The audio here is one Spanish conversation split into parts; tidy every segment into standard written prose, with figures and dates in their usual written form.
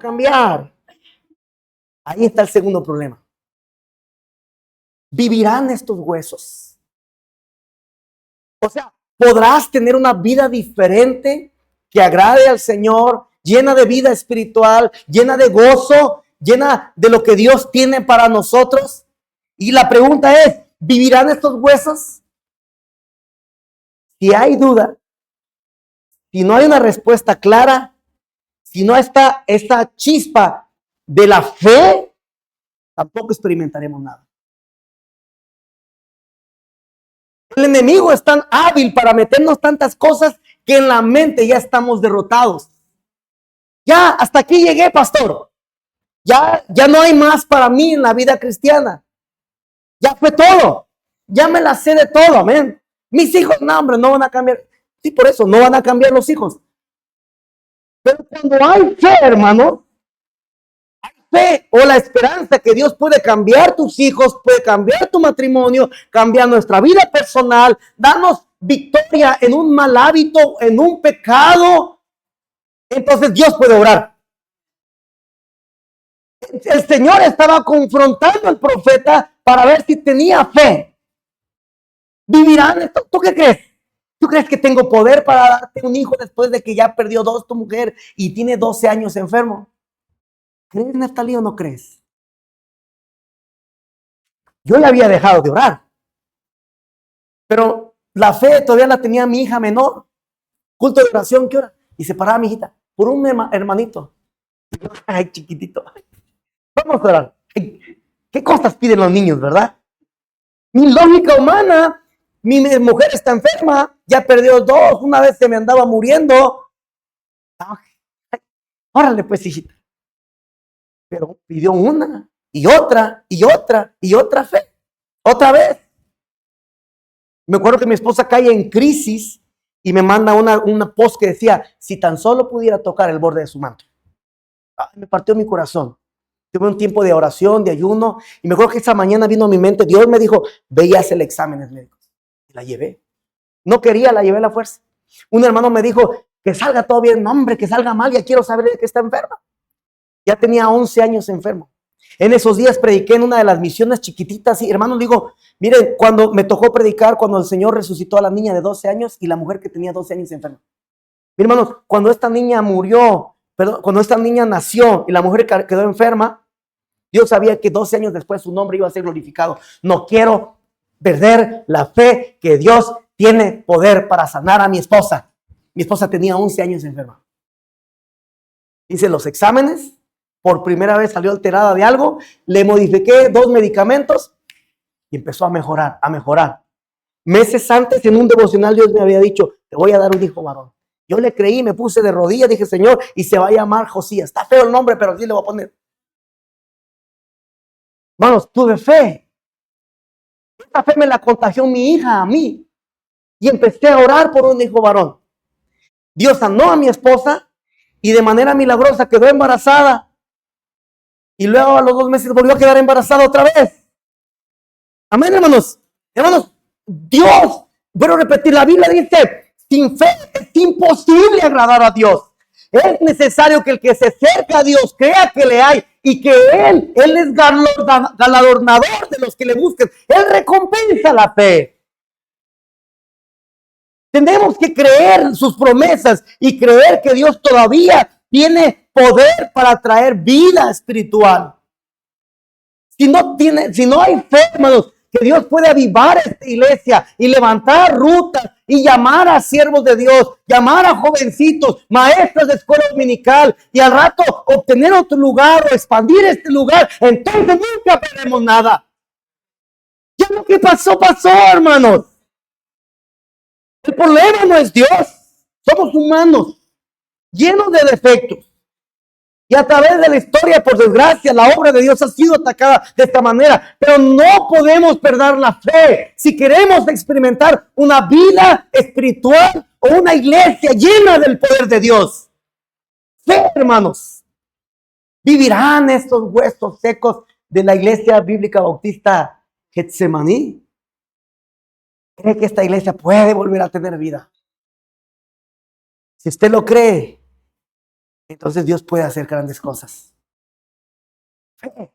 cambiar. Ahí está el segundo problema. ¿Vivirán estos huesos? O sea, ¿podrás tener una vida diferente que agrade al Señor, llena de vida espiritual, llena de gozo, llena de lo que Dios tiene para nosotros? Y la pregunta es, ¿vivirán estos huesos? Si hay duda, si no hay una respuesta clara, si no está esta chispa de la fe, tampoco experimentaremos nada. El enemigo es tan hábil para meternos tantas cosas que en la mente ya estamos derrotados. Ya, hasta aquí llegué, pastor. Ya no hay más para mí en la vida cristiana. Ya fue todo. Ya me la sé de todo, amén. Mis hijos, no, hombre, no van a cambiar. Sí, por eso, no van a cambiar los hijos. Pero cuando hay fe, hermano, hay fe o la esperanza que Dios puede cambiar tus hijos, puede cambiar tu matrimonio, cambiar nuestra vida personal, darnos victoria en un mal hábito, en un pecado. Entonces Dios puede obrar. El Señor estaba confrontando al profeta para ver si tenía fe. ¿Vivirán esto? ¿Tú qué crees? ¿Tú crees que tengo poder para darte un hijo después de que ya perdió 2 tu mujer y tiene 12 años enfermo? ¿Crees, Neftalí, o no crees? Yo le había dejado de orar, pero la fe todavía la tenía mi hija menor. Culto de oración, ¿qué hora? Y se paraba mi hijita por un hermanito. Ay, chiquitito. Vamos a orar. ¿Qué cosas piden los niños, verdad? Mi lógica humana, mi mujer está enferma, ya perdió 2, una vez se me andaba muriendo. Órale, pues, hijita. Pero pidió una, y otra, y otra, y otra fe. Otra vez. Me acuerdo que mi esposa cae en crisis y me manda una post que decía, si tan solo pudiera tocar el borde de su manto. Me partió mi corazón. Tuve un tiempo de oración, de ayuno, y me acuerdo que esa mañana vino a mi mente, Dios me dijo, ve y haz el exámenes médicos. Y la llevé. No quería, la llevé a la fuerza. Un hermano me dijo, que salga todo bien. No, hombre, que salga mal, ya quiero saber de que está enferma. Ya tenía 11 años enfermo. En esos días prediqué en una de las misiones chiquititas y hermanos, digo, miren, cuando me tocó predicar, cuando el Señor resucitó a la niña de 12 años y la mujer que tenía 12 años enferma. Mi hermanos, cuando esta niña murió, cuando esta niña nació y la mujer quedó enferma, Dios sabía que 12 años después su nombre iba a ser glorificado. No quiero perder la fe que Dios tiene poder para sanar a mi esposa. Mi esposa tenía 11 años enferma. Hice los exámenes, por primera vez salió alterada de algo, le modifiqué 2 medicamentos y empezó a mejorar, a mejorar. Meses antes, en un devocional, Dios me había dicho, te voy a dar un hijo varón. Yo le creí, me puse de rodillas, dije, Señor, y se va a llamar Josías. Está feo el nombre, pero sí le voy a poner. Hermanos, tuve fe. Esta fe me la contagió mi hija a mí. Y empecé a orar por un hijo varón. Dios sanó a mi esposa y de manera milagrosa quedó embarazada. Y luego a los 2 meses volvió a quedar embarazada otra vez. Amén, hermanos. Hermanos, Dios, vuelvo a repetir, la Biblia dice, sin fe es imposible agradar a Dios. Es necesario que el que se acerca a Dios crea que le hay y que Él es galardonador de los que le busquen. Él recompensa la fe. Tenemos que creer sus promesas y creer que Dios todavía tiene poder para traer vida espiritual. Si no hay fe, hermanos, que Dios puede avivar esta iglesia y levantar rutas y llamar a siervos de Dios, llamar a jovencitos, maestros de escuela dominical y al rato obtener otro lugar o expandir este lugar, entonces nunca veremos nada. Ya lo que pasó, hermanos. El problema no es Dios, somos humanos, llenos de defectos. Y a través de la historia, por desgracia, la obra de Dios ha sido atacada de esta manera. Pero no podemos perder la fe si queremos experimentar una vida espiritual o una iglesia llena del poder de Dios. Fe, hermanos. ¿Vivirán estos huesos secos de la iglesia bíblica bautista Getsemaní? ¿Cree que esta iglesia puede volver a tener vida? Si usted lo cree, entonces Dios puede hacer grandes cosas. Fe.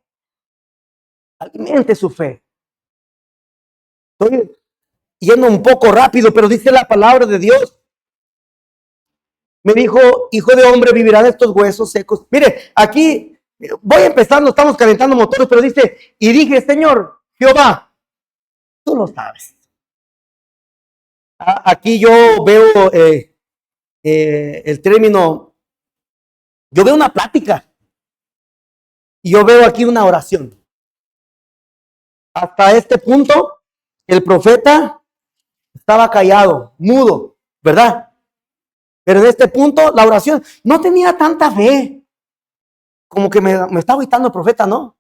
Alimente su fe. Estoy yendo un poco rápido, pero dice la palabra de Dios. Me dijo, hijo de hombre, vivirán estos huesos secos. Mire, aquí voy empezando, estamos calentando motores, pero dice, y dije, Señor, Jehová, tú lo sabes. Aquí yo veo el término, yo veo una plática y yo veo aquí una oración. Hasta este punto, el profeta estaba callado, mudo, ¿verdad? Pero en este punto, la oración no tenía tanta fe. Como que me está agitando el profeta, ¿no?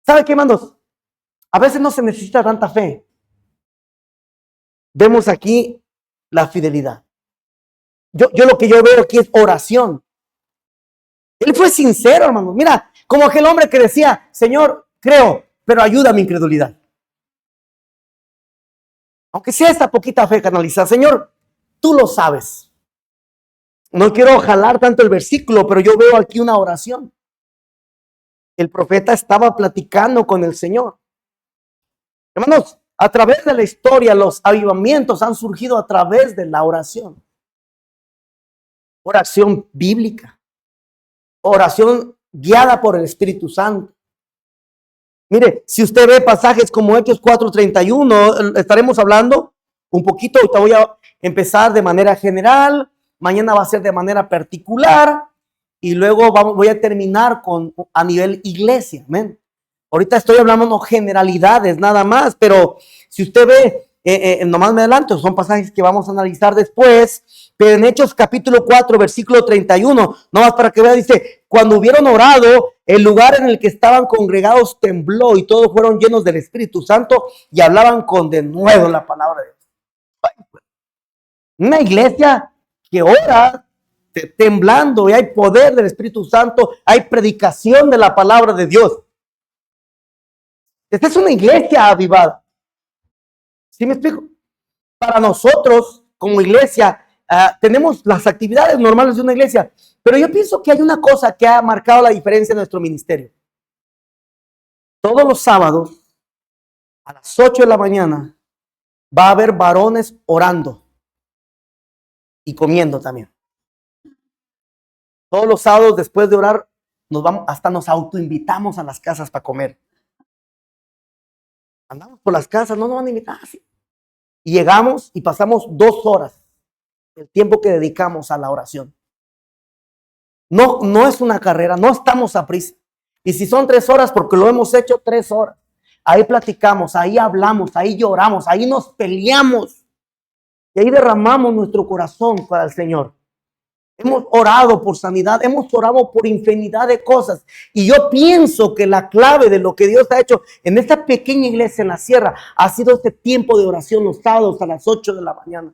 ¿Sabe qué, hermanos? A veces no se necesita tanta fe. Vemos aquí la fidelidad. Yo lo que yo veo aquí es oración. Él fue sincero, hermanos. Mira, como aquel hombre que decía, Señor, creo, pero ayuda a mi incredulidad. Aunque sea esta poquita fe canalizada, Señor, tú lo sabes. No quiero jalar tanto el versículo, pero yo veo aquí una oración. El profeta estaba platicando con el Señor. Hermanos, a través de la historia, los avivamientos han surgido a través de la oración. Oración bíblica. Oración guiada por el Espíritu Santo. Mire, si usted ve pasajes como Hechos 4:31, estaremos hablando un poquito. Ahorita voy a empezar de manera general. Mañana va a ser de manera particular. Y luego voy a terminar a nivel iglesia. Amén. Ahorita estoy hablando generalidades nada más, pero si usted ve, nomás me adelanto, son pasajes que vamos a analizar después, pero en Hechos capítulo 4, versículo 31, nomás para que vea, dice, cuando hubieron orado, el lugar en el que estaban congregados tembló y todos fueron llenos del Espíritu Santo y hablaban con denuedo la palabra de Dios. Una iglesia que ora temblando y hay poder del Espíritu Santo, hay predicación de la palabra de Dios. Esta es una iglesia avivada. ¿Sí me explico? Para nosotros, como iglesia, tenemos las actividades normales de una iglesia, pero yo pienso que hay una cosa que ha marcado la diferencia en nuestro ministerio. Todos los sábados, a las 8 de la mañana, va a haber varones orando y comiendo también. Todos los sábados, después de orar, hasta nos autoinvitamos a las casas para comer. Andamos por las casas, no nos van a invitar así. Y llegamos y pasamos 2 horas, el tiempo que dedicamos a la oración. No es una carrera, no estamos a prisa. Y si son 3 horas, porque lo hemos hecho 3 horas. Ahí platicamos, ahí hablamos, ahí lloramos, ahí nos peleamos. Y ahí derramamos nuestro corazón para el Señor. Hemos orado por sanidad, hemos orado por infinidad de cosas. Y yo pienso que la clave de lo que Dios ha hecho en esta pequeña iglesia en la sierra ha sido este tiempo de oración los sábados a las 8 de la mañana.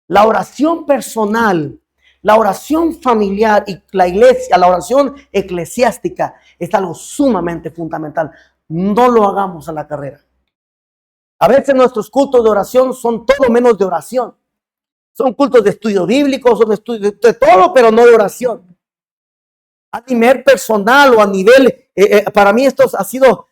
La oración personal, la oración familiar y la iglesia, la oración eclesiástica es algo sumamente fundamental. No lo hagamos a la carrera. A veces nuestros cultos de oración son todo menos de oración. Son cultos de estudio bíblico, son estudios de todo, pero no de oración. A nivel personal o a nivel, para mí esto ha sido,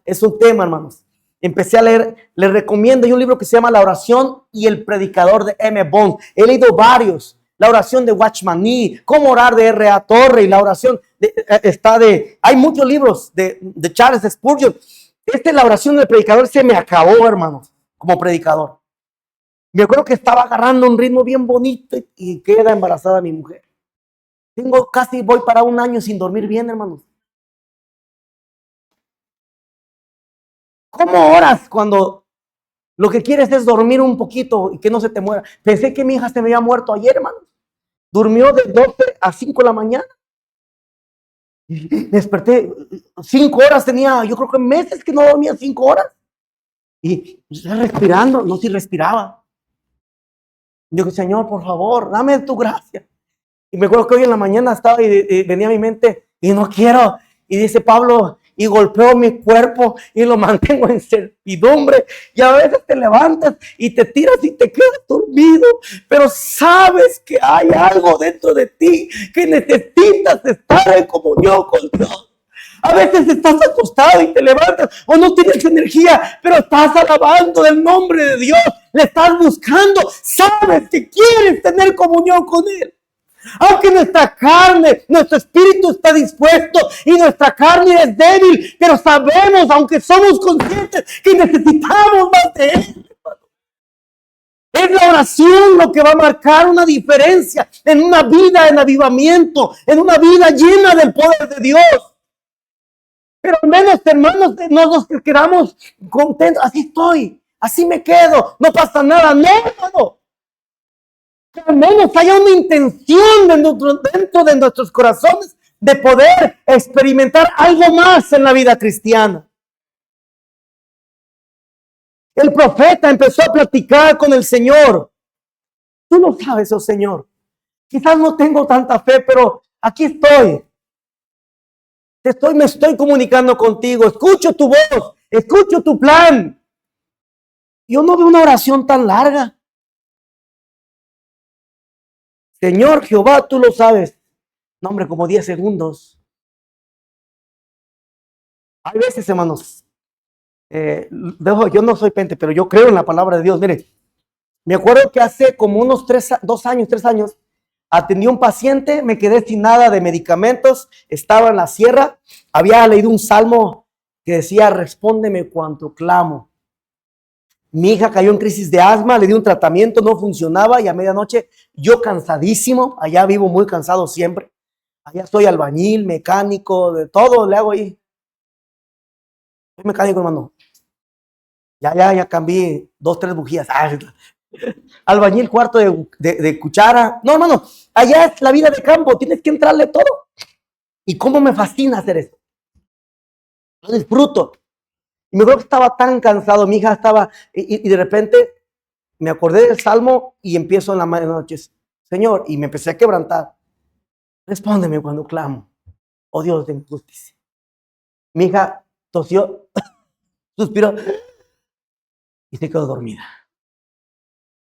es un tema, hermanos. Empecé a leer, les recomiendo, hay un libro que se llama La oración y el predicador de M. Bond. He leído varios. La oración de Watchman Nee, cómo orar de R.A. Torrey, la oración hay muchos libros de Charles Spurgeon. La oración del predicador se me acabó, hermanos, como predicador. Me acuerdo que estaba agarrando un ritmo bien bonito y queda embarazada mi mujer. Voy para 1 año sin dormir bien, hermanos. ¿Cómo oras cuando lo que quieres es dormir un poquito y que no se te muera? Pensé que mi hija se me había muerto ayer, hermanos. Durmió de 12 a 5 de la mañana. Y desperté 5 horas, tenía yo creo que meses que no dormía 5 horas. Y respirando, no si respiraba. Digo, Señor, por favor, dame tu gracia. Y me acuerdo que hoy en la mañana estaba y venía a mi mente, y no quiero. Y dice Pablo, y golpeo mi cuerpo y lo mantengo en servidumbre. Y a veces te levantas y te tiras y te quedas dormido, pero sabes que hay algo dentro de ti que necesitas estar en comunión con Dios. A veces estás acostado y te levantas o no tienes energía, pero estás alabando el nombre de Dios, le estás buscando, sabes que quieres tener comunión con Él. Aunque nuestra carne, nuestro espíritu está dispuesto y nuestra carne es débil, pero sabemos, aunque somos conscientes, que necesitamos más de Él. Es la oración lo que va a marcar una diferencia en una vida en avivamiento, en una vida llena del poder de Dios. Pero al menos, hermanos, no nos quedamos contentos. Así estoy, así me quedo, no pasa nada. No, hermano. Que al menos haya una intención dentro de nuestros corazones de poder experimentar algo más en la vida cristiana. El profeta empezó a platicar con el Señor. Tú no sabes, oh Señor. Quizás no tengo tanta fe, pero aquí estoy. Me estoy comunicando contigo. Escucho tu voz, escucho tu plan. Yo no veo una oración tan larga. Señor Jehová, tú lo sabes. No, hombre, como 10 segundos. Hay veces, hermanos, yo no soy pente, pero yo creo en la palabra de Dios. Mire, me acuerdo que hace como unos 3 años, atendí a un paciente, me quedé sin nada de medicamentos, estaba en la sierra, había leído un salmo que decía, respóndeme cuanto clamo. Mi hija cayó en crisis de asma, le di un tratamiento, no funcionaba y a medianoche yo cansadísimo, allá vivo muy cansado siempre, allá soy albañil, mecánico, de todo le hago ahí. Soy mecánico, hermano. Ya cambié 2, 3 bujías. Albañil, cuarto de cuchara. No, hermano, allá es la vida de campo, tienes que entrarle todo. Y cómo me fascina hacer eso. Lo disfruto. Y me acuerdo que estaba tan cansado, mi hija estaba, y de repente me acordé del salmo y empiezo en la noche, Señor, y me empecé a quebrantar. Respóndeme cuando clamo, oh Dios de justicia. Mi hija tosió, suspiró y se quedó dormida.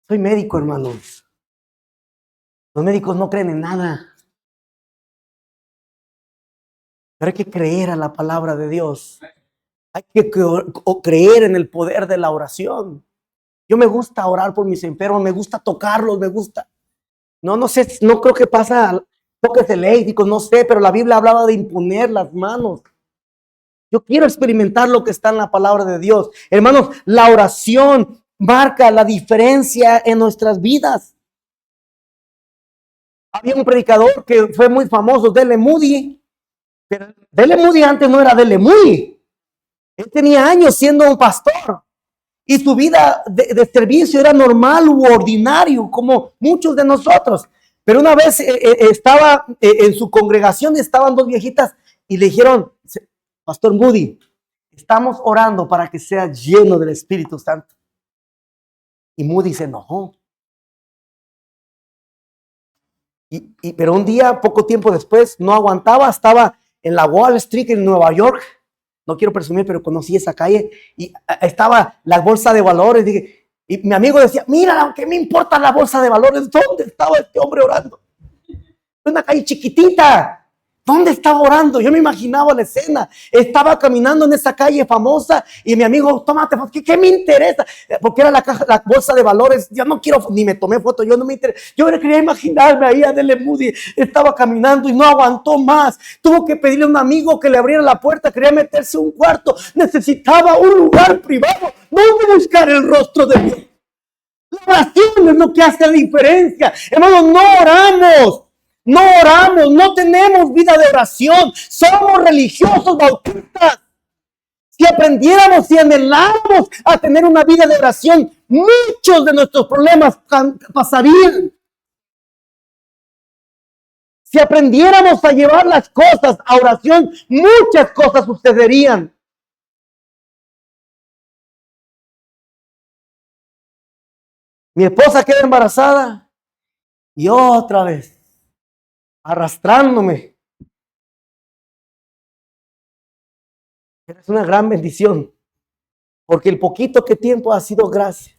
Soy médico, hermanos. Los médicos no creen en nada. Pero hay que creer a la palabra de Dios. Hay que creer en el poder de la oración. Yo me gusta orar por mis enfermos, me gusta tocarlos, me gusta. No sé, no creo que pasa toques eléctricos, no sé, pero la Biblia hablaba de imponer las manos. Yo quiero experimentar lo que está en la palabra de Dios. Hermanos, la oración marca la diferencia en nuestras vidas. Había un predicador que fue muy famoso, D.L. Moody. Pero D.L. Moody antes no era D.L. Moody. Él tenía años siendo un pastor. Y su vida de servicio era normal u ordinario, como muchos de nosotros. Pero una vez estaba en su congregación, estaban 2 viejitas y le dijeron, Pastor Moody, estamos orando para que sea lleno del Espíritu Santo. Y Moody se enojó. Pero un día, poco tiempo después, no aguantaba, estaba en la Wall Street en Nueva York. No quiero presumir, pero conocí esa calle y estaba la bolsa de valores. Y mi amigo decía, mira, ¿qué me importa la bolsa de valores? ¿Dónde estaba este hombre orando? Una calle chiquitita. ¿Dónde estaba orando? Yo me imaginaba la escena. Estaba caminando en esa calle famosa y mi amigo, tómate foto. ¿Qué me interesa? Porque era la bolsa de valores. Yo no quiero, ni me tomé foto, yo no me interesa. Yo quería imaginarme ahí a D.L. Moody. Estaba caminando y no aguantó más. Tuvo que pedirle a un amigo que le abriera la puerta. Quería meterse a un cuarto. Necesitaba un lugar privado donde buscar el rostro de Dios. La oración es lo que hace la diferencia. Hermanos, no oramos. No oramos, no tenemos vida de oración, somos religiosos bautistas. Si aprendiéramos y anheláramos a tener una vida de oración, muchos de nuestros problemas pasarían. Si aprendiéramos a llevar las cosas a oración, muchas cosas sucederían. Mi esposa queda embarazada y otra vez arrastrándome. Pero es una gran bendición, porque el poquito que tiempo ha sido gracia,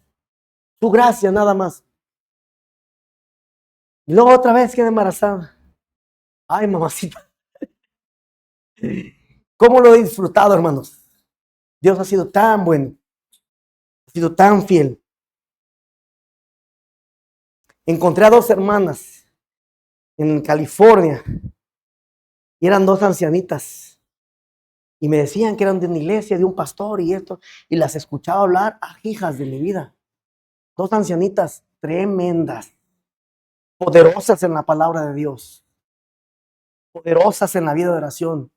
tu gracia nada más. Y luego otra vez queda embarazada. Ay, mamacita, ¿cómo lo he disfrutado, hermanos? Dios ha sido tan bueno, ha sido tan fiel. Encontré a 2 hermanas en California y eran 2 ancianitas. Y me decían que eran de una iglesia, de un pastor y esto. Y las escuchaba hablar, hijas de mi vida. 2 ancianitas tremendas, poderosas en la palabra de Dios, poderosas en la vida de oración.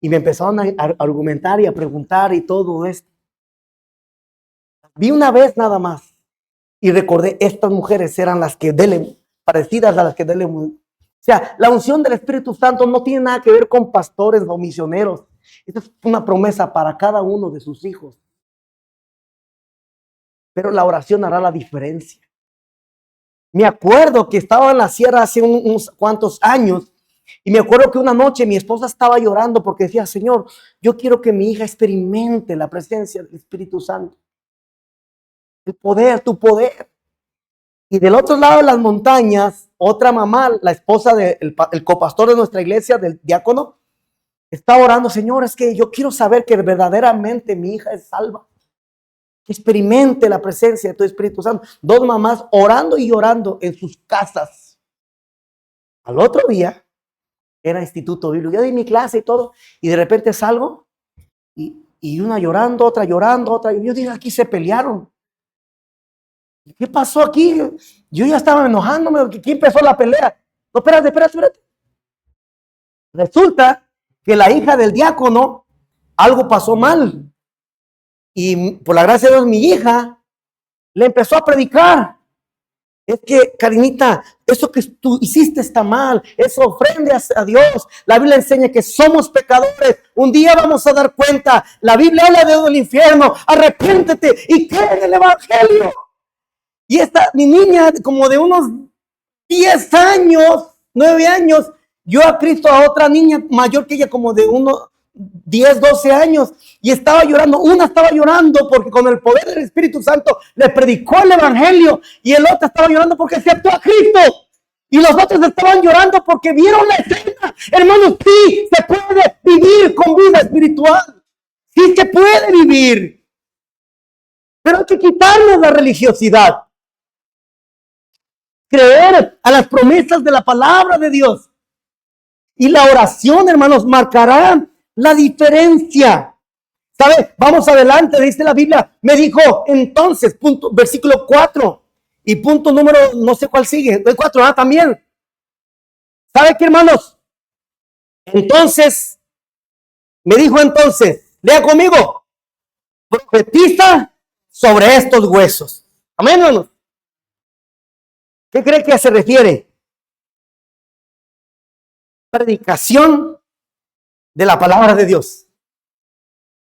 Y me empezaron a argumentar y a preguntar y todo esto. Vi una vez nada más y recordé, estas mujeres eran las que parecidas a las que O sea, la unción del Espíritu Santo no tiene nada que ver con pastores o misioneros. Esta es una promesa para cada uno de sus hijos. Pero la oración hará la diferencia. Me acuerdo que estaba en la sierra hace unos cuantos años y me acuerdo que una noche mi esposa estaba llorando porque decía, Señor, yo quiero que mi hija experimente la presencia del Espíritu Santo. El poder, tu poder. Y del otro lado de las montañas, otra mamá, la esposa del copastor de nuestra iglesia, del diácono, está orando, Señor, es que yo quiero saber que verdaderamente mi hija es salva. Que experimente la presencia de tu Espíritu Santo. 2 mamás orando y llorando en sus casas. Al otro día, era instituto bíblico. Yo di mi clase y todo, y de repente salgo, y una llorando, otra llorando, otra. Y yo dije, aquí se pelearon. ¿Qué pasó aquí? Yo ya estaba enojándome. ¿Quién empezó la pelea? No, espérate. Resulta que la hija del diácono, algo pasó mal. Y por la gracia de Dios, mi hija le empezó a predicar. Es que, Karinita, eso que tú hiciste está mal. Eso ofrende a Dios. La Biblia enseña que somos pecadores. Un día vamos a dar cuenta. La Biblia habla del infierno. Arrepéntete y cree en el Evangelio. Y mi niña, como de unos 10 años, 9 años, yo a Cristo a otra niña mayor que ella, como de unos 10, 12 años, y estaba llorando. Una estaba llorando porque con el poder del Espíritu Santo le predicó el Evangelio, y el otro estaba llorando porque aceptó a Cristo. Y los otros estaban llorando porque vieron la escena. Hermanos, sí se puede vivir con vida espiritual. Sí se puede vivir. Pero hay que quitarnos la religiosidad. Creer a las promesas de la palabra de Dios. Y la oración, hermanos, marcará la diferencia. ¿Sabe? Vamos adelante, dice la Biblia. Me dijo, entonces, versículo 4. Y punto número, no sé cuál sigue. El 4, también. ¿Sabe qué, hermanos? Entonces, me dijo entonces, lea conmigo. Profetiza sobre estos huesos. Amén, hermanos. ¿Qué cree que se refiere? Predicación de la palabra de Dios.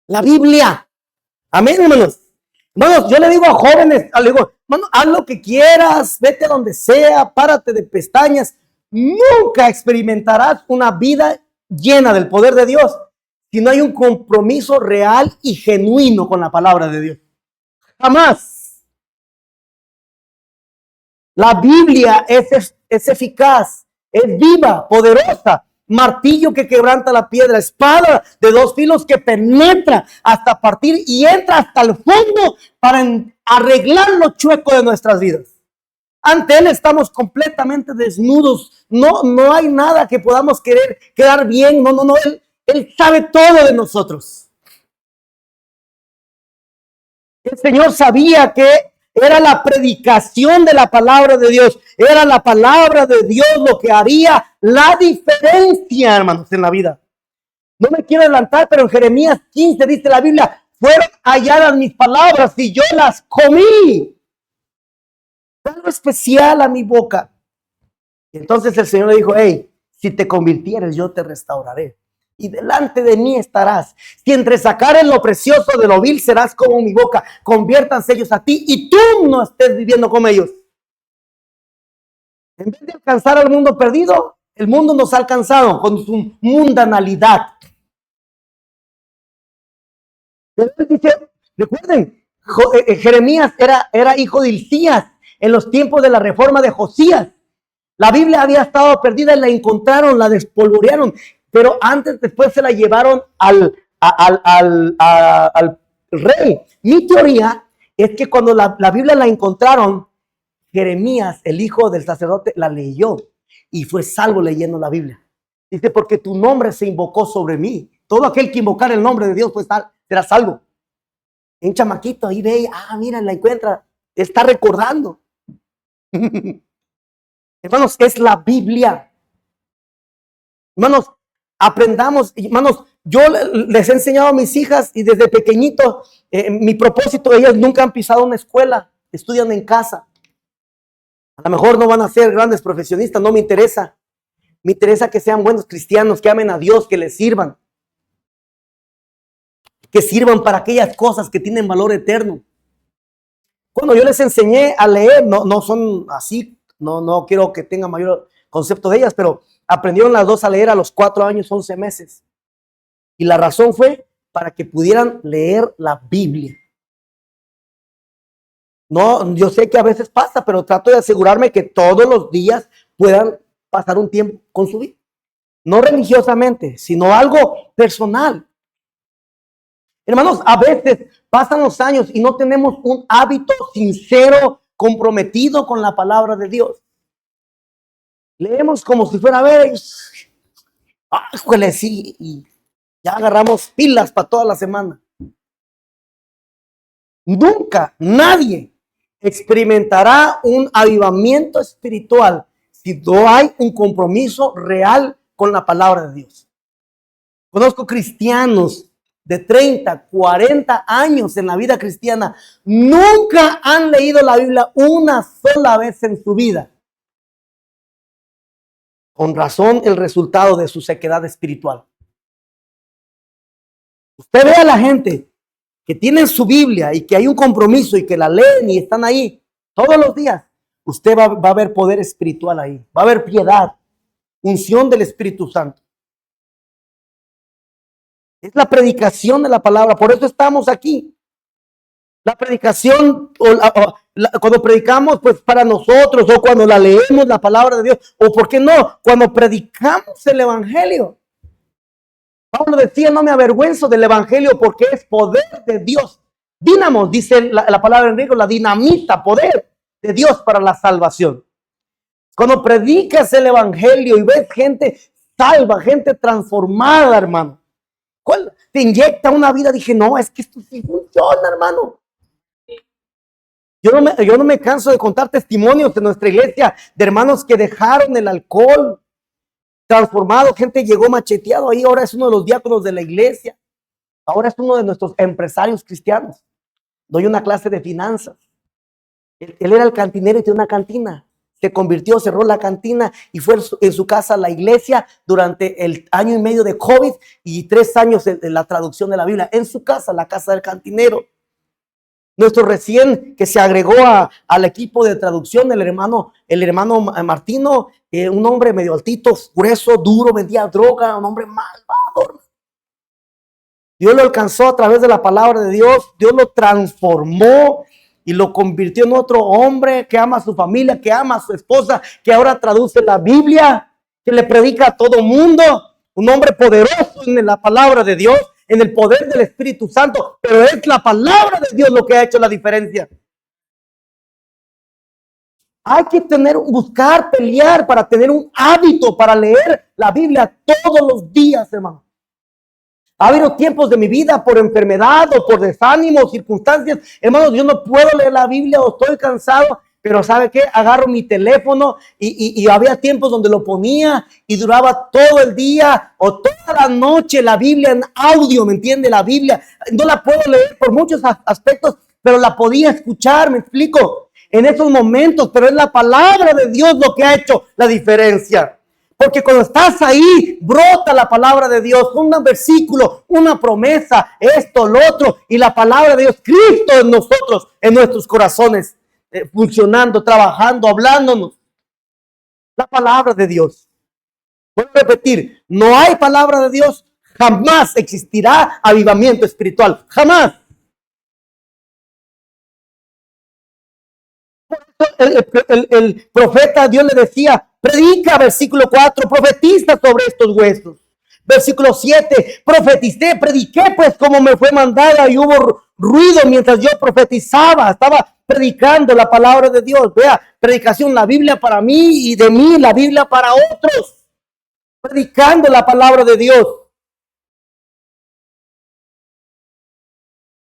La Biblia. Amén, hermanos. Hermanos, yo le digo a jóvenes, le digo, hermano, haz lo que quieras, vete a donde sea, párate de pestañas. Nunca experimentarás una vida llena del poder de Dios si no hay un compromiso real y genuino con la palabra de Dios. Jamás. La Biblia es eficaz, es viva, poderosa, martillo que quebranta la piedra, espada de 2 filos que penetra hasta partir y entra hasta el fondo para arreglar lo chueco de nuestras vidas. Ante Él estamos completamente desnudos. No hay nada que podamos querer quedar bien. No. Él sabe todo de nosotros. El Señor sabía que era la predicación de la palabra de Dios. Era la palabra de Dios lo que haría la diferencia, hermanos, en la vida. No me quiero adelantar, pero en Jeremías 15 dice la Biblia, fueron halladas mis palabras y yo las comí. Algo especial a mi boca. Y entonces el Señor le dijo, hey, si te convirtieres, yo te restauraré. Y delante de mí estarás. Si entre sacares lo precioso de lo vil, serás como mi boca. Conviértanse ellos a ti y tú no estés viviendo como ellos. En vez de alcanzar al mundo perdido, el mundo nos ha alcanzado con su mundanalidad. Pero él dice, recuerden, Jeremías era hijo de Hilcías en los tiempos de la reforma de Josías. La Biblia había estado perdida y la encontraron, la despolvorearon, pero después se la llevaron al rey. Mi teoría es que cuando la Biblia la encontraron, Jeremías, el hijo del sacerdote, la leyó y fue salvo leyendo la Biblia. Dice, porque tu nombre se invocó sobre mí. Todo aquel que invocara el nombre de Dios pues será salvo. Un chamaquito ahí ve, mira, la encuentra, está recordando. Hermanos, es la Biblia. Hermanos, aprendamos, hermanos, yo les he enseñado a mis hijas y desde pequeñito, mi propósito, ellas nunca han pisado una escuela, estudian en casa. A lo mejor no van a ser grandes profesionistas, no me interesa. Me interesa que sean buenos cristianos, que amen a Dios, que les sirvan. Que sirvan para aquellas cosas que tienen valor eterno. Cuando yo les enseñé a leer, no son así, no quiero que tengan mayor concepto de ellas, pero aprendieron las dos a leer a los 4 años, 11 meses. Y la razón fue para que pudieran leer la Biblia. No, yo sé que a veces pasa, pero trato de asegurarme que todos los días puedan pasar un tiempo con su vida. No religiosamente, sino algo personal. Hermanos, a veces pasan los años y no tenemos un hábito sincero, comprometido con la palabra de Dios. Leemos como si fuera a ver, sí, y ya agarramos pilas para toda la semana. Nunca nadie experimentará un avivamiento espiritual si no hay un compromiso real con la palabra de Dios. Conozco cristianos de 30, 40 años en la vida cristiana, nunca han leído la Biblia una sola vez en su vida. Con razón, el resultado de su sequedad espiritual. Usted ve a la gente que tienen su Biblia y que hay un compromiso y que la leen y están ahí todos los días. Usted va a ver poder espiritual ahí, va a haber piedad, unción del Espíritu Santo. Es la predicación de la palabra, por eso estamos aquí. La predicación, cuando predicamos, pues para nosotros, o cuando la leemos la palabra de Dios, o por qué no, cuando predicamos el evangelio. Pablo decía, no me avergüenzo del evangelio porque es poder de Dios. Dínamos, dice la palabra en griego, la dinamita, poder de Dios para la salvación. Cuando predicas el evangelio y ves gente salva, gente transformada, hermano, ¿cuál te inyecta una vida? Dije, no, es que esto sí funciona, hermano. Yo no me canso de contar testimonios de nuestra iglesia, de hermanos que dejaron el alcohol, transformado, gente llegó macheteado ahí, ahora es uno de los diáconos de la iglesia, ahora es uno de nuestros empresarios cristianos. Doy una clase de finanzas. Él era el cantinero y tenía una cantina. Se convirtió, cerró la cantina y fue en su casa a la iglesia durante el año y medio de COVID y 3 años de la traducción de la Biblia. En su casa, la casa del cantinero. Nuestro recién que se agregó al equipo de traducción, el hermano Martino, un hombre medio altito, grueso, duro, vendía droga, un hombre malvado. Dios lo alcanzó a través de la palabra de Dios, Dios lo transformó y lo convirtió en otro hombre que ama a su familia, que ama a su esposa, que ahora traduce la Biblia, que le predica a todo mundo, un hombre poderoso en la palabra de Dios, en el poder del Espíritu Santo, pero es la palabra de Dios lo que ha hecho la diferencia. Hay que buscar, pelear para tener un hábito, para leer la Biblia todos los días, hermano. Ha habido tiempos de mi vida por enfermedad o por desánimo, circunstancias. Hermanos, yo no puedo leer la Biblia o estoy cansado, pero ¿sabe qué? Agarro mi teléfono y había tiempos donde lo ponía y duraba todo el día o toda la noche la Biblia en audio, ¿me entiende? La Biblia no la puedo leer por muchos aspectos, pero la podía escuchar, ¿me explico? En esos momentos, pero es la palabra de Dios lo que ha hecho la diferencia. Porque cuando estás ahí, brota la palabra de Dios, un versículo, una promesa, esto, lo otro, y la palabra de Dios, Cristo en nosotros, en nuestros corazones, funcionando, trabajando, hablándonos. La palabra de Dios. Voy a repetir, no hay palabra de Dios, jamás existirá avivamiento espiritual. Jamás. El profeta, Dios le decía, predica, versículo 4, profetiza sobre estos huesos. Versículo 7, profeticé, prediqué pues como me fue mandada, y hubo ruido mientras yo profetizaba, estaba predicando la palabra de Dios. Vea, predicación, la Biblia para mí y de mí la Biblia para otros, predicando la palabra de Dios.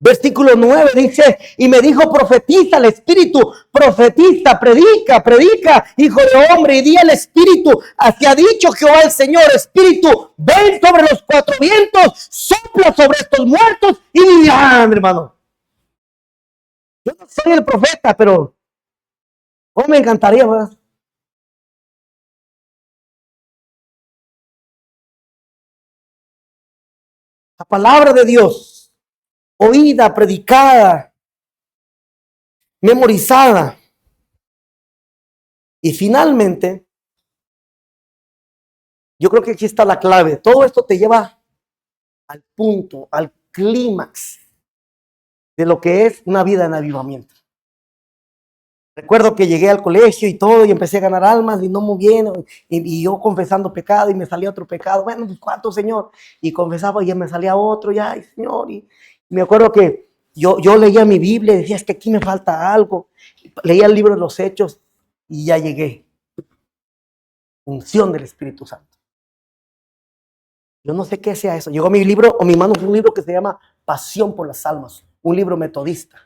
Versículo 9 dice, y me dijo, profetiza al Espíritu, profetiza, predica, hijo de hombre, y di al Espíritu, así ha dicho Jehová el Señor, Espíritu, ven sobre los cuatro vientos, sopla sobre estos muertos y vivirán, hermano. Yo no soy el profeta, pero me encantaría, ¿verdad? La palabra de Dios, oída, predicada, memorizada. Y finalmente, yo creo que aquí está la clave. Todo esto te lleva al punto, al clímax de lo que es una vida en avivamiento. Recuerdo que llegué al colegio y todo, y empecé a ganar almas y no muy bien, y yo confesando pecado y me salía otro pecado. Bueno, pues ¿cuánto, Señor? Y confesaba y ya me salía otro, ya, Señor. Y me acuerdo que yo leía mi Biblia y decía, es que aquí me falta algo. Leía el libro de los Hechos y ya llegué. Unción del Espíritu Santo. Yo no sé qué sea eso. Llegó mi libro, o mi mano fue un libro que se llama Pasión por las Almas, un libro metodista.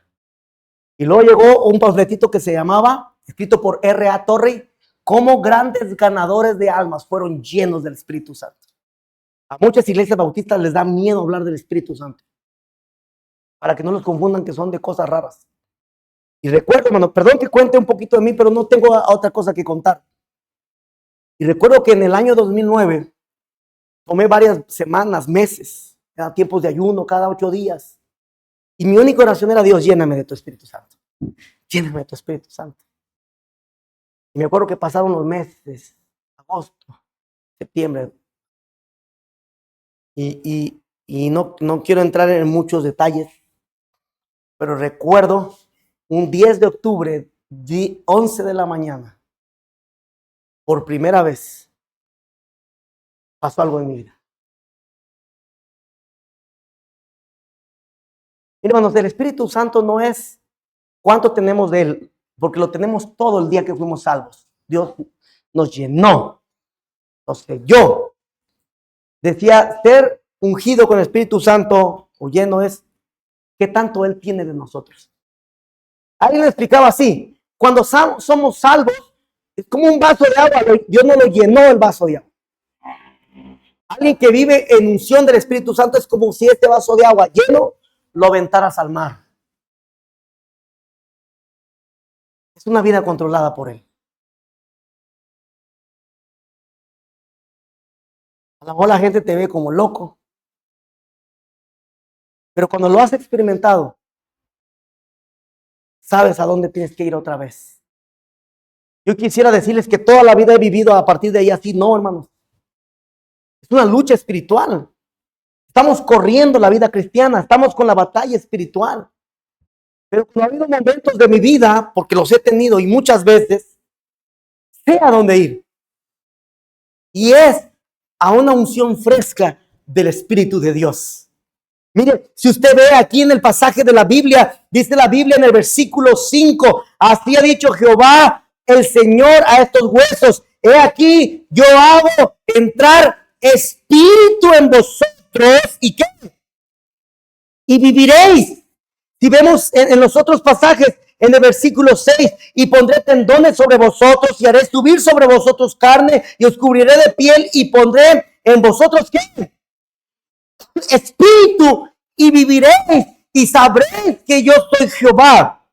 Y luego llegó un panfletito que se llamaba, escrito por R.A. Torrey, cómo grandes ganadores de almas fueron llenos del Espíritu Santo. A muchas iglesias bautistas les da miedo hablar del Espíritu Santo, para que no los confundan que son de cosas raras. Y recuerdo, hermano, perdón que cuente un poquito de mí, pero no tengo otra cosa que contar. Y recuerdo que en el año 2009, tomé varias semanas, meses, cada tiempos de ayuno, cada 8 días. Y mi única oración era, Dios, lléname de tu Espíritu Santo. Lléname de tu Espíritu Santo. Y me acuerdo que pasaron los meses, agosto, septiembre. Y no quiero entrar en muchos detalles, pero recuerdo un 10 de octubre, 11 de la mañana, por primera vez, pasó algo en mi vida. Hermanos, el Espíritu Santo no es cuánto tenemos de Él, porque lo tenemos todo el día que fuimos salvos. Dios nos llenó, nos selló. Decía, ser ungido con el Espíritu Santo o lleno es qué tanto Él tiene de nosotros. Alguien le explicaba así, cuando somos salvos, es como un vaso de agua, Dios no lo llenó el vaso de agua. Alguien que vive en unción del Espíritu Santo es como si este vaso de agua lleno lo aventaras al mar. Es una vida controlada por Él. A lo mejor la gente te ve como loco, pero cuando lo has experimentado, sabes a dónde tienes que ir otra vez. Yo quisiera decirles que toda la vida he vivido a partir de ahí así. No, hermanos. Es una lucha espiritual. Estamos corriendo la vida cristiana, estamos con la batalla espiritual. Pero ha habido momentos de mi vida, porque los he tenido y muchas veces, sé a dónde ir. Y es a una unción fresca del Espíritu de Dios. Mire, si usted ve aquí en el pasaje de la Biblia, dice la Biblia en el versículo 5, así ha dicho Jehová el Señor a estos huesos, he aquí, yo hago entrar espíritu en vosotros, ¿y qué? Y viviréis. Si vemos en los otros pasajes, en el versículo 6, y pondré tendones sobre vosotros, y haré subir sobre vosotros carne, y os cubriré de piel, y pondré en vosotros, ¿qué? Espíritu, y viviréis, y sabréis que yo soy Jehová.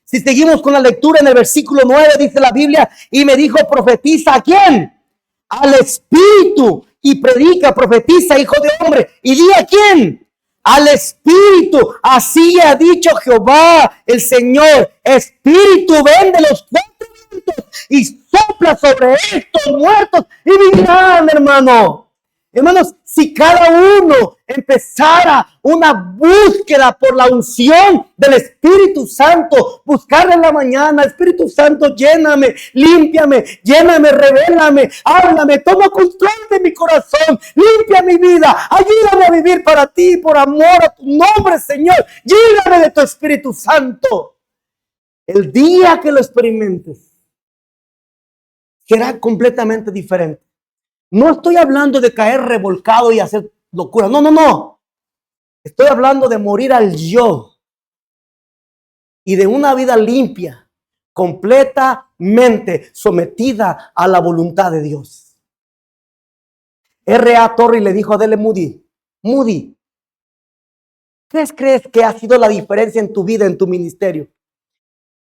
Si seguimos con la lectura en el versículo 9, dice la Biblia, y me dijo, profetiza, ¿a quién? Al Espíritu, y predica, profetiza, hijo de hombre, y di a quién? Al Espíritu. Así ha dicho Jehová el Señor, Espíritu, ven de los 4 vientos y sopla sobre estos muertos y vivirán, hermano. Hermanos, si cada uno empezara una búsqueda por la unción del Espíritu Santo, buscarle en la mañana, Espíritu Santo, lléname, límpiame, lléname, revélame, háblame, toma control de mi corazón, limpia mi vida, ayúdame a vivir para ti, por amor a tu nombre, Señor, lléname de tu Espíritu Santo. El día que lo experimentes, será completamente diferente. No estoy hablando de caer revolcado y hacer locura. No, no, no. Estoy hablando de morir al yo y de una vida limpia, completamente sometida a la voluntad de Dios. R.A. Torrey le dijo a Dele Moody, Moody, ¿qué crees que ha sido la diferencia en tu vida, en tu ministerio?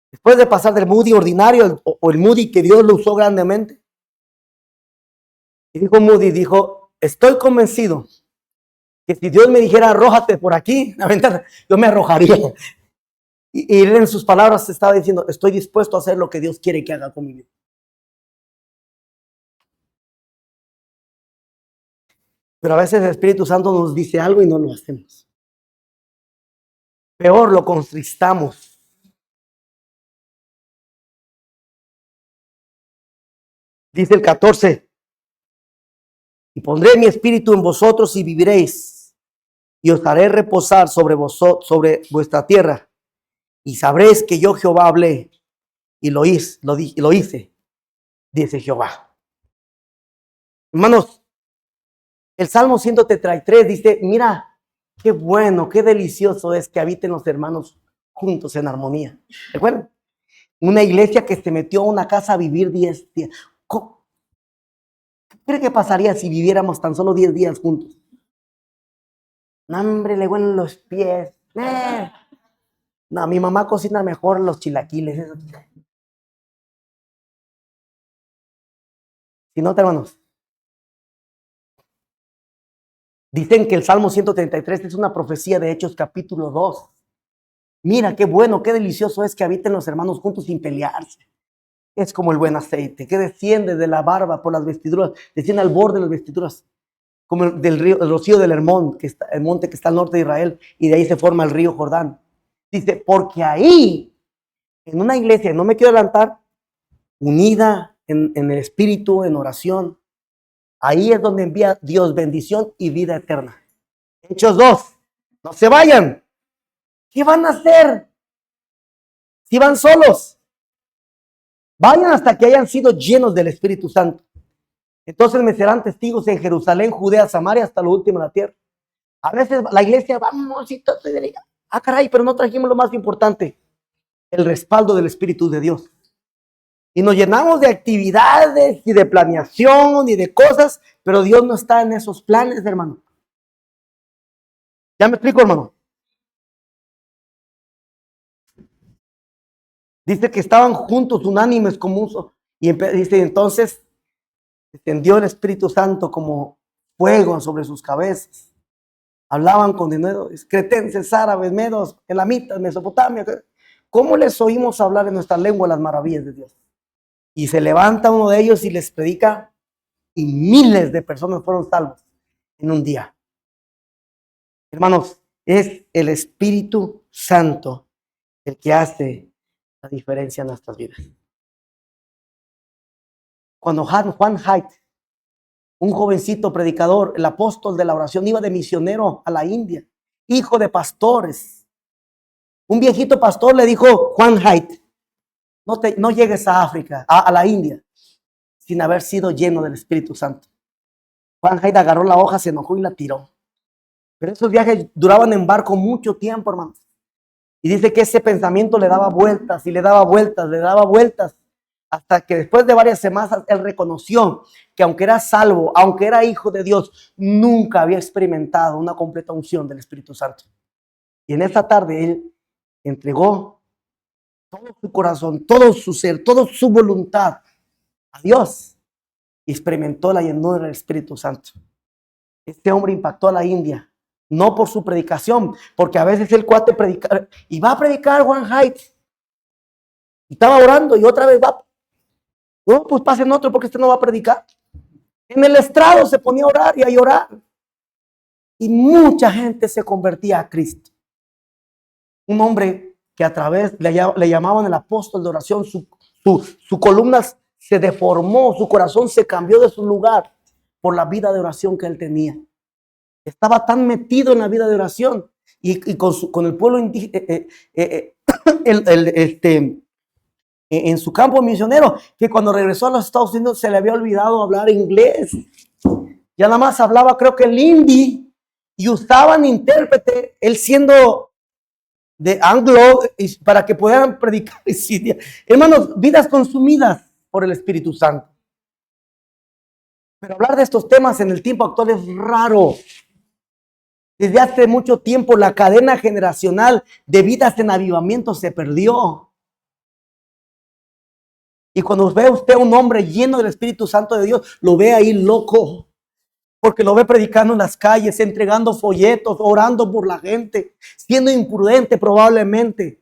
Después de pasar del Moody ordinario o el Moody que Dios lo usó grandemente. Y dijo Moody, estoy convencido que si Dios me dijera, arrójate por aquí, la ventana, yo me arrojaría. Y él en sus palabras estaba diciendo, estoy dispuesto a hacer lo que Dios quiere que haga con mi vida. Pero a veces el Espíritu Santo nos dice algo y no lo hacemos. Peor, lo contristamos. Dice el 14. Y pondré mi espíritu en vosotros y viviréis, y os haré reposar sobre vuestra tierra, y sabréis que yo Jehová hablé, y lo hice, dice Jehová. Hermanos, el Salmo 133 dice, mira, qué bueno, qué delicioso es que habiten los hermanos juntos en armonía. ¿Recuerdan? Una iglesia que se metió a una casa a vivir 10 días. ¿Qué cree que pasaría si viviéramos tan solo 10 días juntos? No, hombre, le huelen los pies. No, mi mamá cocina mejor los chilaquiles. Si no, hermanos. Dicen que el Salmo 133 es una profecía de Hechos capítulo 2. Mira, qué bueno, qué delicioso es que habiten los hermanos juntos sin pelearse. Es como el buen aceite que desciende de la barba por las vestiduras, desciende al borde de las vestiduras, como del río, el rocío del Hermón, que está, el monte que está al norte de Israel, y de ahí se forma el río Jordán. Dice, porque ahí, en una iglesia, no me quiero adelantar, unida en el espíritu, en oración, ahí es donde envía Dios bendición y vida eterna. Hechos 2, no se vayan. ¿Qué van a hacer si van solos? Vayan hasta que hayan sido llenos del Espíritu Santo. Entonces me serán testigos en Jerusalén, Judea, Samaria, hasta lo último de la tierra. A veces la iglesia, vamos y todo. Ah, caray, pero no trajimos lo más importante, el respaldo del Espíritu de Dios. Y nos llenamos de actividades y de planeación y de cosas, pero Dios no está en esos planes, hermano. ¿Ya me explico, hermano? Dice que estaban juntos, unánimes como un... Y dice, entonces descendió el Espíritu Santo como fuego sobre sus cabezas. Hablaban con dinero, cretenses, árabes, medos, elamitas, Mesopotamia. ¿Cómo les oímos hablar en nuestra lengua las maravillas de Dios? Y se levanta uno de ellos y les predica, y miles de personas fueron salvos en un día. Hermanos, es el Espíritu Santo el que hace la diferencia en nuestras vidas. Cuando Juan Haidt, un jovencito predicador, el apóstol de la oración, iba de misionero a la India, hijo de pastores, un viejito pastor le dijo, Juan Haidt, no llegues a África, a la India, sin haber sido lleno del Espíritu Santo. Juan Haidt agarró la hoja, se enojó y la tiró. Pero esos viajes duraban en barco mucho tiempo, hermanos. Y dice que ese pensamiento le daba vueltas y le daba vueltas, hasta que después de varias semanas él reconoció que aunque era salvo, aunque era hijo de Dios, nunca había experimentado una completa unción del Espíritu Santo. Y en esa tarde él entregó todo su corazón, todo su ser, toda su voluntad a Dios y experimentó la llenura del Espíritu Santo. Este hombre impactó a la India. No por su predicación, porque a veces el cuate predica, y va a predicar Juan Haidt. Y estaba orando y otra vez va. No, pues pasen otro porque este no va a predicar. En el estrado se ponía a orar y a llorar. Y mucha gente se convertía a Cristo. Un hombre que a través le llamaban el apóstol de oración, su columna se deformó, su corazón se cambió de su lugar por la vida de oración que él tenía. Estaba tan metido en la vida de oración y con el pueblo indígena, en su campo misionero, que cuando regresó a los Estados Unidos se le había olvidado hablar inglés. Ya nada más hablaba, creo que el hindi, y usaban intérprete, él siendo de anglo, para que pudieran predicar. Hermanos, vidas consumidas por el Espíritu Santo. Pero hablar de estos temas en el tiempo actual es raro. Desde hace mucho tiempo la cadena generacional de vidas en avivamiento se perdió. Y cuando ve usted a un hombre lleno del Espíritu Santo de Dios, lo ve ahí loco. Porque lo ve predicando en las calles, entregando folletos, orando por la gente, siendo imprudente probablemente.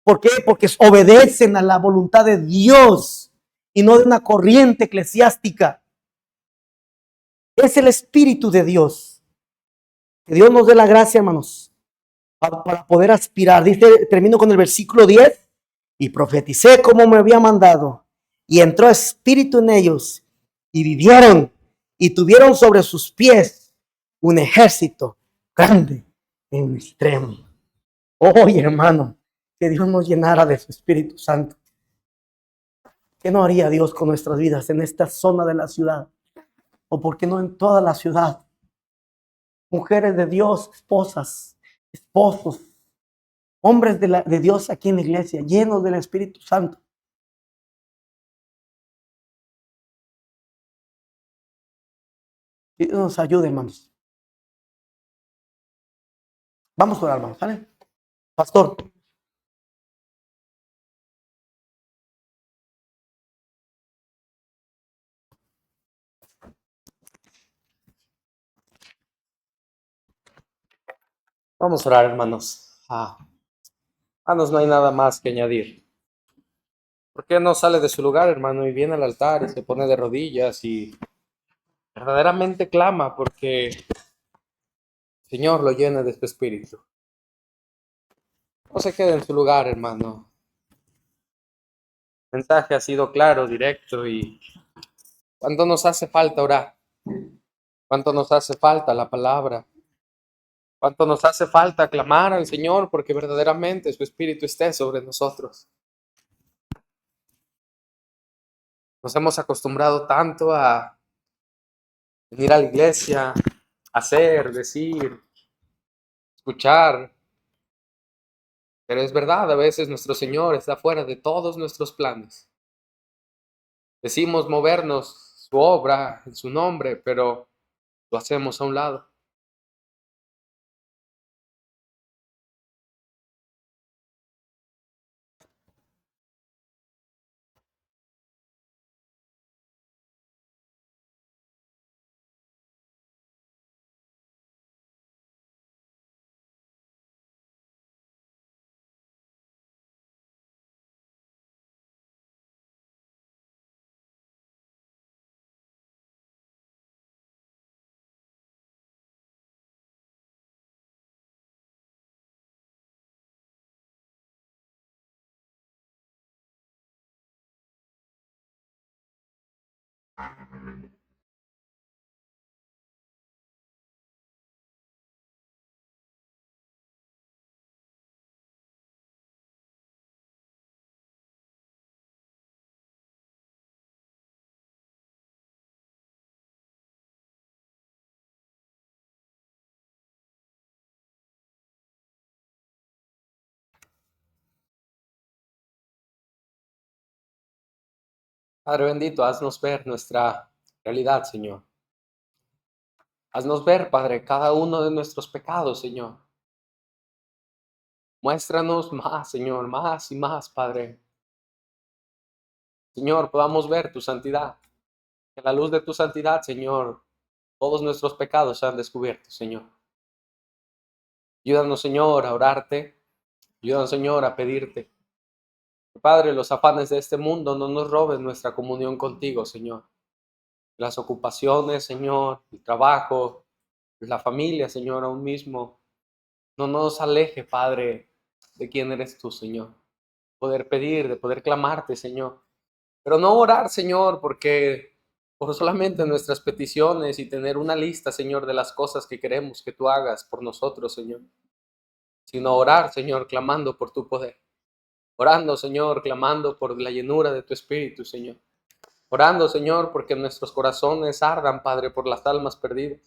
¿Por qué? Porque obedecen a la voluntad de Dios y no de una corriente eclesiástica. Es el Espíritu de Dios. Que Dios nos dé la gracia, hermanos, para poder aspirar. Dice, termino con el versículo 10. Y profeticé como me había mandado. Y entró espíritu en ellos. Y vivieron. Y tuvieron sobre sus pies un ejército grande en extremo. Oye, hermano, que Dios nos llenara de su Espíritu Santo. ¿Qué no haría Dios con nuestras vidas en esta zona de la ciudad? ¿O por qué no en toda la ciudad? Mujeres de Dios, esposas, esposos, hombres de Dios aquí en la iglesia, llenos del Espíritu Santo. Dios nos ayude, hermanos. Vamos a orar, hermanos, ¿vale? Pastor. Vamos a orar, hermanos. Hermanos, no hay nada más que añadir. ¿Por qué no sale de su lugar, hermano, y viene al altar y se pone de rodillas y verdaderamente clama porque el Señor lo llena de su espíritu? No se quede en su lugar, hermano. El mensaje ha sido claro, directo, y ¿cuánto nos hace falta orar? ¿Cuánto nos hace falta la palabra? ¿Cuánto nos hace falta clamar al Señor porque verdaderamente su espíritu esté sobre nosotros? Nos hemos acostumbrado tanto a venir a la iglesia, hacer, decir, escuchar. Pero es verdad, a veces nuestro Señor está fuera de todos nuestros planes. Decimos movernos su obra, en su nombre, pero lo hacemos a un lado. Padre bendito, haznos ver nuestra realidad, Señor. Haznos ver, Padre, cada uno de nuestros pecados, Señor. Muéstranos más, Señor, más y más, Padre. Señor, podamos ver tu santidad. Que a la luz de tu santidad, Señor, todos nuestros pecados sean descubiertos, Señor. Ayúdanos, Señor, a orarte. Ayúdanos, Señor, a pedirte. Padre, los afanes de este mundo no nos roben nuestra comunión contigo, Señor. las ocupaciones, Señor, el trabajo, la familia, Señor, aún mismo. No nos aleje, Padre, de quién eres tú, Señor. Poder pedir, de poder clamarte, Señor. Pero no orar, Señor, porque por solamente nuestras peticiones y tener una lista, Señor, de las cosas que queremos que tú hagas por nosotros, Señor. Sino orar, Señor, clamando por tu poder. Orando, Señor, clamando por la llenura de tu Espíritu, Señor. Orando, Señor, porque nuestros corazones ardan, Padre, por las almas perdidas.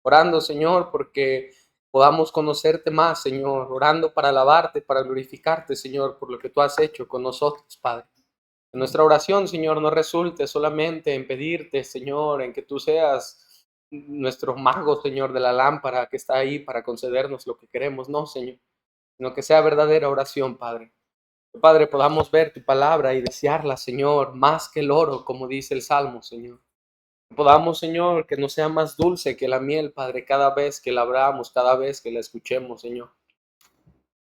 Orando, Señor, porque podamos conocerte más, Señor. Orando para alabarte, para glorificarte, Señor, por lo que tú has hecho con nosotros, Padre. Que nuestra oración, Señor, no resulte solamente en pedirte, Señor, en que tú seas nuestro mago, Señor, de la lámpara que está ahí para concedernos lo que queremos. No, Señor, sino que sea verdadera oración, Padre. Padre, podamos ver tu palabra y desearla, Señor, más que el oro, como dice el Salmo, Señor. Podamos, Señor, que no sea más dulce que la miel, Padre, cada vez que la abramos, cada vez que la escuchemos, Señor.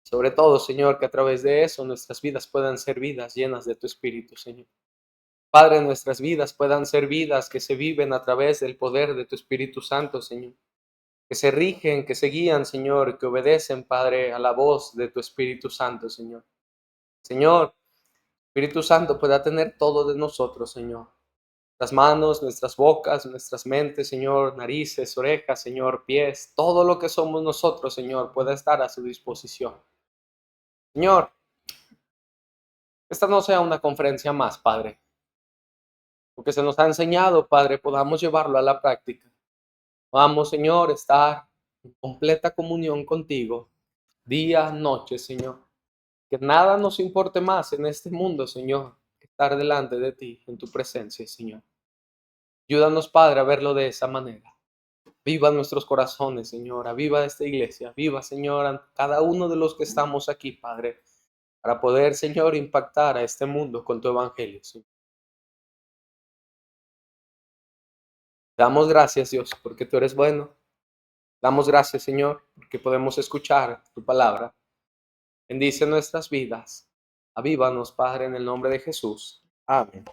Sobre todo, Señor, que a través de eso nuestras vidas puedan ser vidas llenas de tu Espíritu, Señor. Padre, nuestras vidas puedan ser vidas que se viven a través del poder de tu Espíritu Santo, Señor. Que se rigen, que se guían, Señor, que obedecen, Padre, a la voz de tu Espíritu Santo, Señor. Señor, Espíritu Santo pueda tener todo de nosotros, Señor. Nuestras manos, nuestras bocas, nuestras mentes, Señor, narices, orejas, Señor, pies, todo lo que somos nosotros, Señor, pueda estar a su disposición. Señor, esta no sea una conferencia más, Padre. Lo que se nos ha enseñado, Padre, podamos llevarlo a la práctica. Podamos, Señor, estar en completa comunión contigo, día, noche, Señor. Que nada nos importe más en este mundo, Señor, que estar delante de ti, en tu presencia, Señor. Ayúdanos, Padre, a verlo de esa manera. Viva nuestros corazones, Señor. Viva esta iglesia. Viva, Señor, a cada uno de los que estamos aquí, Padre, para poder, Señor, impactar a este mundo con tu evangelio, Señor. Damos gracias, Dios, porque tú eres bueno. Damos gracias, Señor, porque podemos escuchar tu palabra. Bendice nuestras vidas. Avívanos, Padre, en el nombre de Jesús. Amén.